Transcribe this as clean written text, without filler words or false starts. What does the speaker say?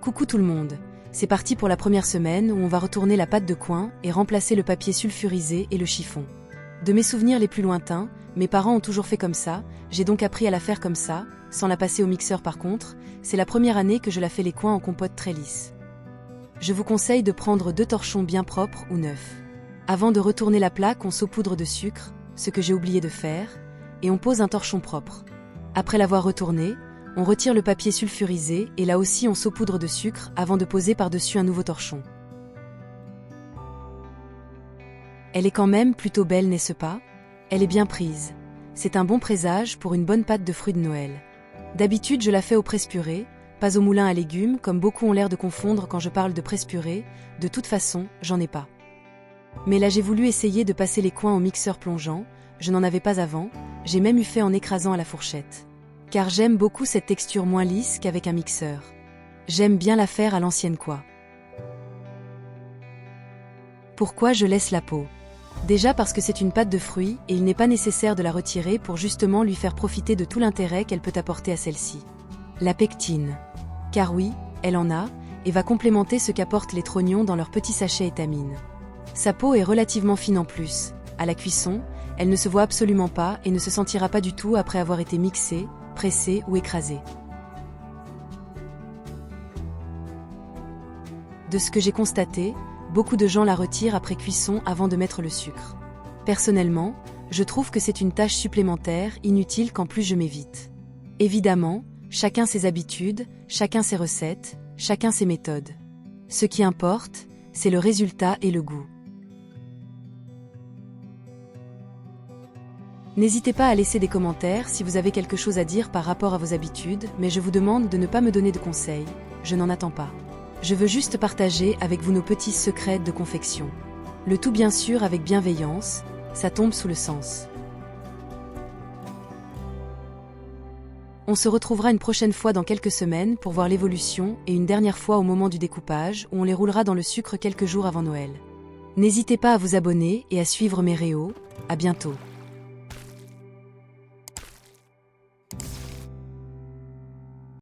Coucou tout le monde, c'est parti pour la première semaine où on va retourner la pâte de coin et remplacer le papier sulfurisé et le chiffon. De mes souvenirs les plus lointains, mes parents ont toujours fait comme ça, j'ai donc appris à la faire comme ça, sans la passer au mixeur par contre, c'est la première année que je la fais les coins en compote très lisse. Je vous conseille de prendre 2 torchons bien propres ou neufs. Avant de retourner la plaque, on saupoudre de sucre, ce que j'ai oublié de faire, et on pose un torchon propre. Après l'avoir retourné, on retire le papier sulfurisé et là aussi on saupoudre de sucre avant de poser par-dessus un nouveau torchon. Elle est quand même plutôt belle, n'est-ce pas? Elle est bien prise. C'est un bon présage pour une bonne pâte de fruits de Noël. D'habitude je la fais au presse-purée, pas au moulin à légumes comme beaucoup ont l'air de confondre quand je parle de presse-purée, de toute façon, j'en ai pas. Mais là j'ai voulu essayer de passer les coins au mixeur plongeant, je n'en avais pas avant, j'ai même eu fait en écrasant à la fourchette. Car j'aime beaucoup cette texture moins lisse qu'avec un mixeur. J'aime bien la faire à l'ancienne quoi. Pourquoi je laisse la peau? Déjà parce que c'est une pâte de fruits et il n'est pas nécessaire de la retirer pour justement lui faire profiter de tout l'intérêt qu'elle peut apporter à celle-ci. La pectine. Car oui, elle en a, et va complémenter ce qu'apportent les trognons dans leur petit sachet étamine. Sa peau est relativement fine en plus. À la cuisson, elle ne se voit absolument pas et ne se sentira pas du tout après avoir été mixée, pressée ou écrasée. De ce que j'ai constaté, beaucoup de gens la retirent après cuisson avant de mettre le sucre. Personnellement, je trouve que c'est une tâche supplémentaire, inutile qu'en plus je m'évite. Évidemment, chacun ses habitudes, chacun ses recettes, chacun ses méthodes. Ce qui importe, c'est le résultat et le goût. N'hésitez pas à laisser des commentaires si vous avez quelque chose à dire par rapport à vos habitudes, mais je vous demande de ne pas me donner de conseils, je n'en attends pas. Je veux juste partager avec vous nos petits secrets de confection. Le tout bien sûr avec bienveillance, ça tombe sous le sens. On se retrouvera une prochaine fois dans quelques semaines pour voir l'évolution et une dernière fois au moment du découpage où on les roulera dans le sucre quelques jours avant Noël. N'hésitez pas à vous abonner et à suivre mes réos, à bientôt.